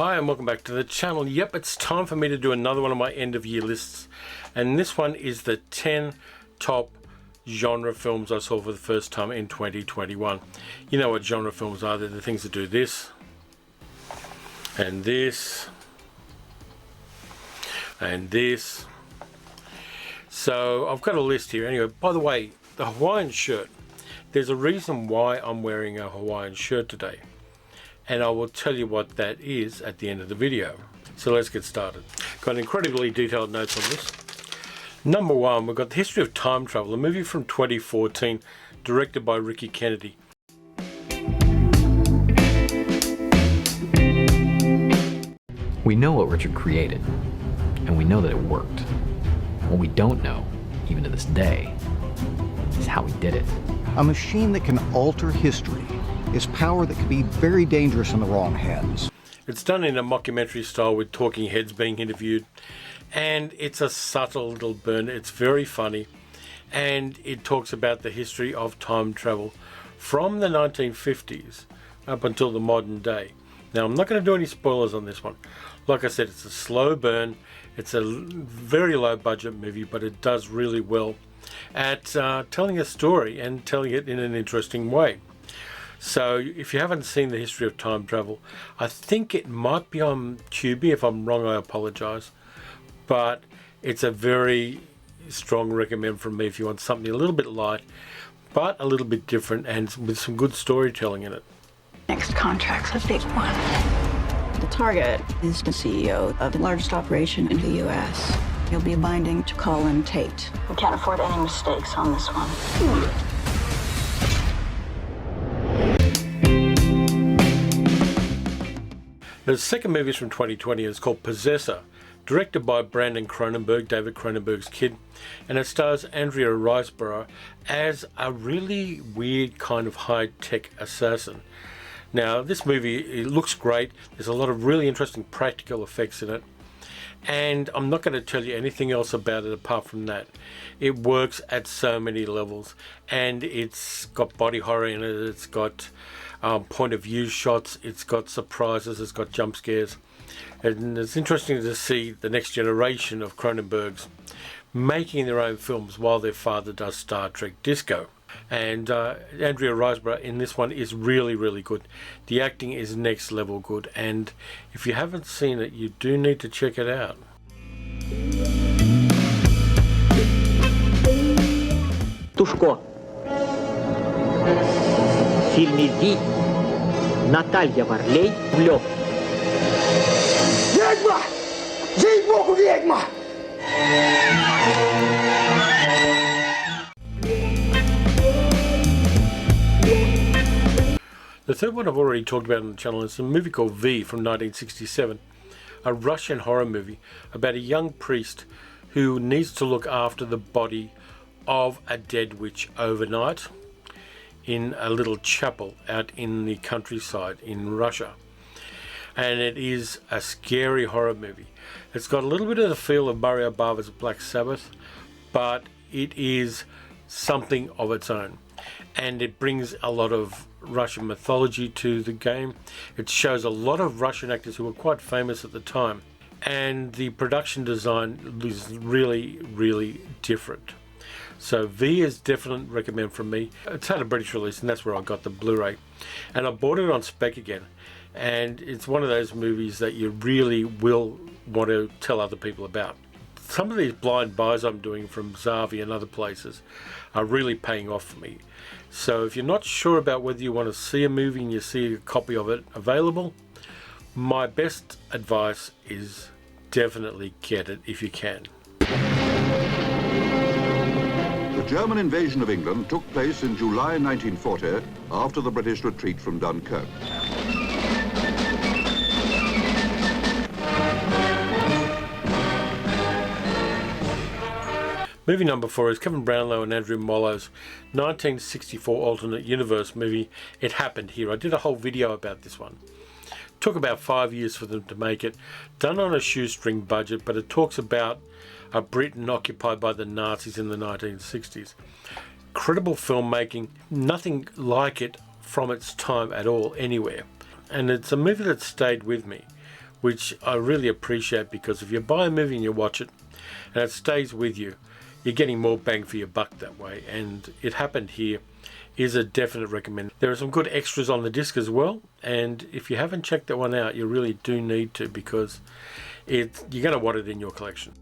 Hi and welcome back to the channel. Yep, it's time for me to do another one of my end of year lists, and this one is the 10 top genre films I saw for the first time in 2021. You know what genre films are. They're the things that do this and this and this. So I've got a list here. Anyway, by the way, the Hawaiian shirt, there's a reason why I'm wearing a Hawaiian shirt today, and I will tell you what that is at the end of the video. So let's get started. Got incredibly detailed notes on this. Number one, we've got The History of Time Travel, a movie from 2014, directed by Ricky Kennedy. We know what Richard created, and we know that it worked. What we don't know, even to this day, is how he did it. A machine that can alter history is power that can be very dangerous in the wrong hands. It's done in a mockumentary style with talking heads being interviewed, and it's a subtle little burn. It's very funny, and it talks about the history of time travel from the 1950s up until the modern day. Now, I'm not going to do any spoilers on this one. Like I said, it's a slow burn. It's a very low budget movie, but it does really well at telling a story and telling it in an interesting way. So if you haven't seen The History of Time Travel, I think it might be on Tubi. If I'm wrong, I apologize. But it's a very strong recommend from me if you want something a little bit light, but a little bit different and with some good storytelling in it. Next contract's a big one. The target is the CEO of the largest operation in the U.S. He'll be binding to Colin Tate. We can't afford any mistakes on this one. The second movie is from 2020. It's called Possessor, directed by Brandon Cronenberg, David Cronenberg's kid, and it stars Andrea Riseborough as a really weird kind of high-tech assassin. Now, this movie, it looks great. There's a lot of really interesting practical effects in it, and I'm not going to tell you anything else about it apart from that. It works at so many levels, and it's got body horror in it. It's got point of view shots, it's got surprises, it's got jump scares, and it's interesting to see the next generation of Cronenbergs making their own films while their father does Star Trek Disco. And Andrea Riseborough in this one is really, really good. The acting is next level good, and if you haven't seen it, you do need to check it out. Тушко. В фильме «Ви» Наталья Варлей в лёг. Ведьма! Ей-богу, ведьма! The third one I've already talked about on the channel is a movie called V from 1967, a Russian horror movie about a young priest who needs to look after the body of a dead witch overnight in a little chapel out in the countryside in Russia. And it is a scary horror movie. It's got a little bit of the feel of Mario Bava's Black Sabbath, but it is something of its own. And it brings a lot of Russian mythology to the game. It shows a lot of Russian actors who were quite famous at the time. And the production design is really, really different. So V is definitely recommend from me. It's had a British release, and that's where I got the Blu-ray. And I bought it on spec again. And it's one of those movies that you really will want to tell other people about. Some of these blind buys I'm doing from Zavi and other places are really paying off for me. So if you're not sure about whether you want to see a movie and you see a copy of it available, my best advice is definitely get it if you can. The German invasion of England took place in July 1940 after the British retreat from Dunkirk. Movie number 4 is Kevin Brownlow and Andrew Mollo's 1964 alternate universe movie, It Happened Here. I did a whole video about this one. It took about 5 years for them to make it, done on a shoestring budget, but it talks about a Britain occupied by the Nazis in the 1960s. Incredible filmmaking, nothing like it from its time at all anywhere. And it's a movie that stayed with me. which I really appreciate, because if you buy a movie and you watch it and it stays with you, you're getting more bang for your buck that way. And It Happened Here is a definite recommend. There are some good extras on the disc as well, and if you haven't checked that one out, you really do need to, because you're going to want it in your collection.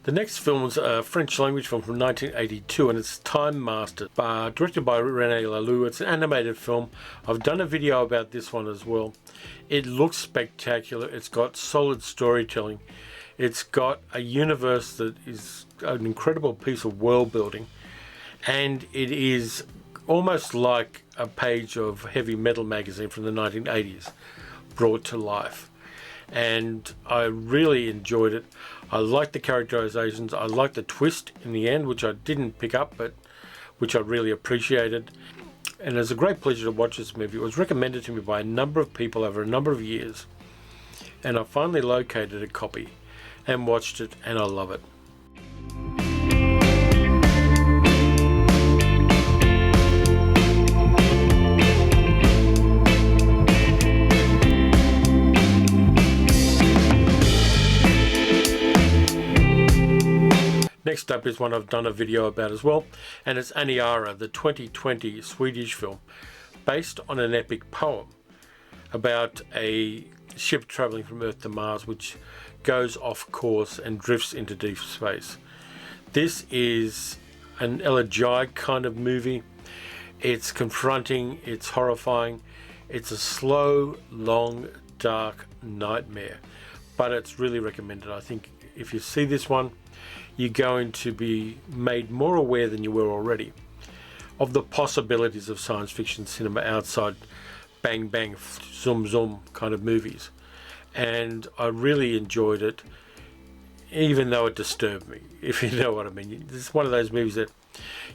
The next film was a French language film from 1982, and it's Time Master, directed by René Laloux. It's an animated film. I've done a video about this one as well. It looks spectacular. It's got solid storytelling. It's got a universe that is an incredible piece of world building, and it is almost like a page of heavy metal magazine from the 1980s brought to life. And I really enjoyed it. I liked the characterizations. I liked the twist in the end, which I didn't pick up, but which I really appreciated. And it was a great pleasure to watch this movie. It was recommended to me by a number of people over a number of years, and I finally located a copy and watched it, and I love it. Next up is one I've done a video about as well, and it's Aniara, the 2020 Swedish film, based on an epic poem about a ship travelling from Earth to Mars, which goes off course and drifts into deep space. This is an elegiac kind of movie. It's confronting, it's horrifying, it's a slow, long, dark nightmare, but it's really recommended. I think if you see this one, you're going to be made more aware than you were already of the possibilities of science fiction cinema outside bang bang zoom zoom kind of movies. And I really enjoyed it, even though it disturbed me, if you know what I mean. This is one of those movies that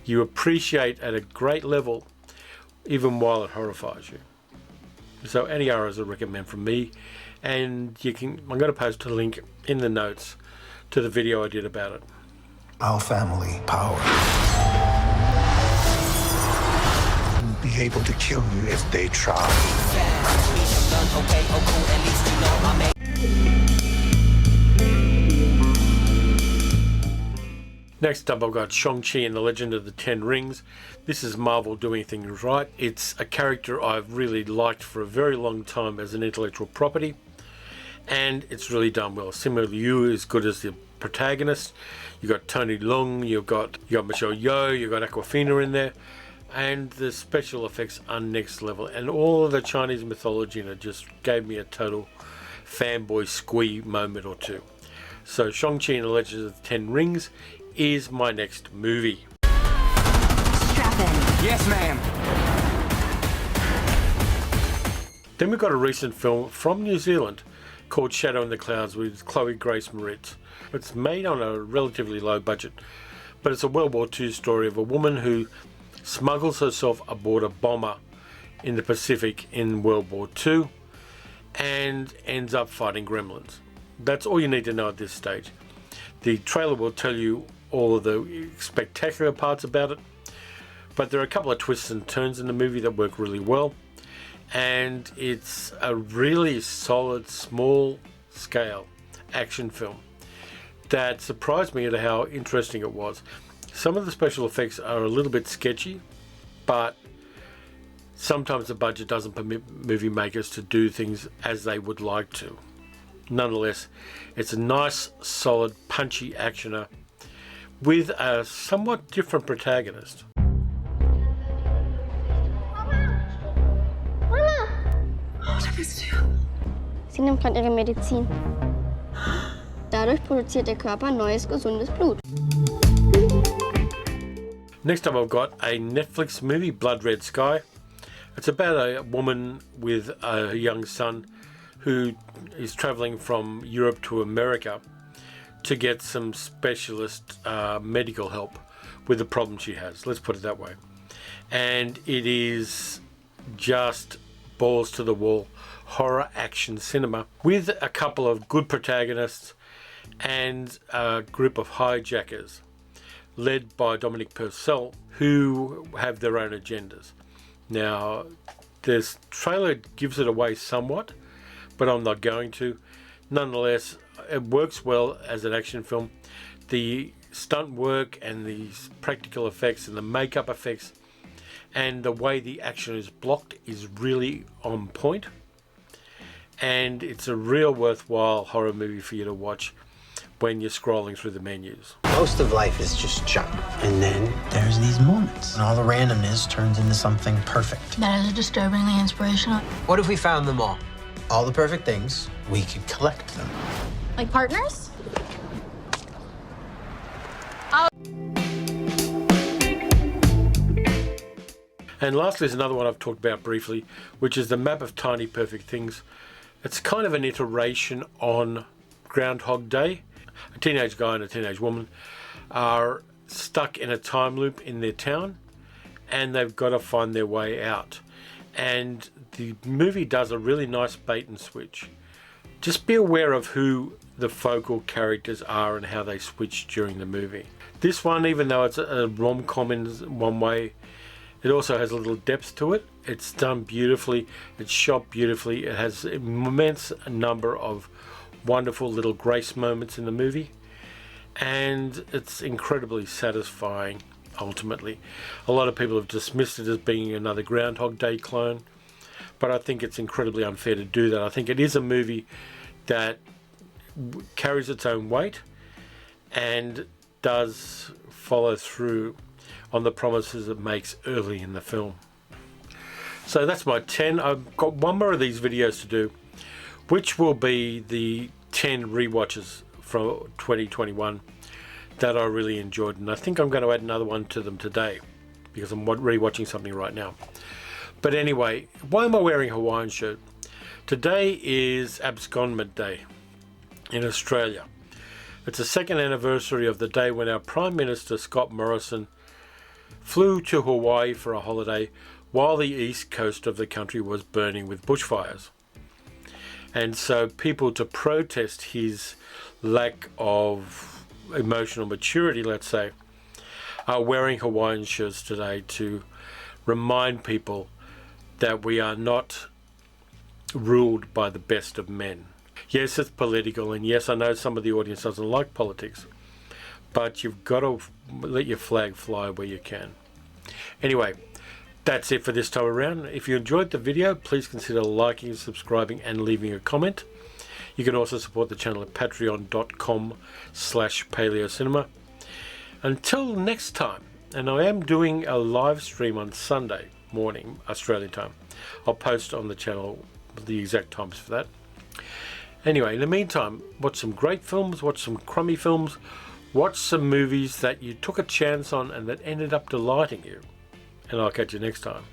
you appreciate at a great level even while it horrifies you. So Aniara is a recommend from me, and I'm going to post a link in the notes to the video I did about it. Our family power will be able to kill you if they try. Next up, I've got Shang-Chi and the Legend of the Ten Rings. This is Marvel doing things right. It's a character I've really liked for a very long time as an intellectual property, and it's really done well. Simu Liu is good as the protagonist. You've got Tony Leung, you've got Michelle Yeoh, you've got Awkwafina in there, and the special effects are next level. And all of the Chinese mythology in it just gave me a total fanboy squee moment or two. So Shang-Chi and the Legend of the Ten Rings is my next movie. Strap in. Yes, ma'am. Then we've got a recent film from New Zealand called Shadow in the Clouds with Chloe Grace Moretz. It's made on a relatively low budget, but it's a World War II story of a woman who smuggles herself aboard a bomber in the Pacific in World War II and ends up fighting gremlins. That's all you need to know at this stage. The trailer will tell you all of the spectacular parts about it, but there are a couple of twists and turns in the movie that work really well, and it's a really solid, small-scale action film that surprised me at how interesting it was. Some of the special effects are a little bit sketchy, but sometimes the budget doesn't permit movie makers to do things as they would like to. Nonetheless, it's a nice, solid, punchy actioner with a somewhat different protagonist. Sie nimmt gerade ihre Medizin. Dadurch produziert der Körper neues, gesundes Blut. Next up, I've got a Netflix movie, Blood Red Sky. It's about a woman with a young son who is traveling from Europe to America to get some specialist medical help with the problem she has. Let's put it that way. And it is just balls to the wall horror action cinema with a couple of good protagonists and a group of hijackers led by Dominic Purcell, who have their own agendas. Now, this trailer gives it away somewhat, but I'm not going to. Nonetheless, it works well as an action film. The stunt work and the practical effects and the makeup effects and the way the action is blocked is really on point. And it's a real worthwhile horror movie for you to watch when you're scrolling through the menus. Most of life is just junk. And then there's these moments. And all the randomness turns into something perfect. That is disturbingly inspirational. What if we found them all? All the perfect things, we could collect them. Like partners? And lastly is another one I've talked about briefly, which is the Map of Tiny Perfect Things. It's kind of an iteration on Groundhog Day. A teenage guy and a teenage woman are stuck in a time loop in their town, and they've got to find their way out. And the movie does a really nice bait and switch. Just be aware of who the focal characters are and how they switch during the movie. This one, even though it's a rom-com in one way, it also has a little depth to it. It's done beautifully. It's shot beautifully. It has an immense number of wonderful little grace moments in the movie. And it's incredibly satisfying, ultimately. A lot of people have dismissed it as being another Groundhog Day clone. But I think it's incredibly unfair to do that. I think it is a movie that carries its own weight and does follow through on the promises it makes early in the film. So that's my 10. I've got one more of these videos to do, which will be the 10 rewatches from 2021 that I really enjoyed, and I think I'm going to add another one to them today because I'm rewatching something right now. But anyway, why am I wearing a Hawaiian shirt? Today is Abscondment Day in Australia. It's the second anniversary of the day when our Prime Minister Scott Morrison flew to Hawaii for a holiday while the east coast of the country was burning with bushfires. And so people, to protest his lack of emotional maturity, let's say, are wearing Hawaiian shirts today to remind people that we are not ruled by the best of men. Yes, it's political, and yes, I know some of the audience doesn't like politics, but you've got to let your flag fly where you can. Anyway, that's it for this time around. If you enjoyed the video, please consider liking, subscribing, and leaving a comment. You can also support the channel at patreon.com/paleocinema. Until next time, and I am doing a live stream on Sunday morning, Australian time. I'll post on the channel the exact times for that. Anyway, in the meantime, watch some great films, watch some crummy films, watch some movies that you took a chance on and that ended up delighting you. And I'll catch you next time.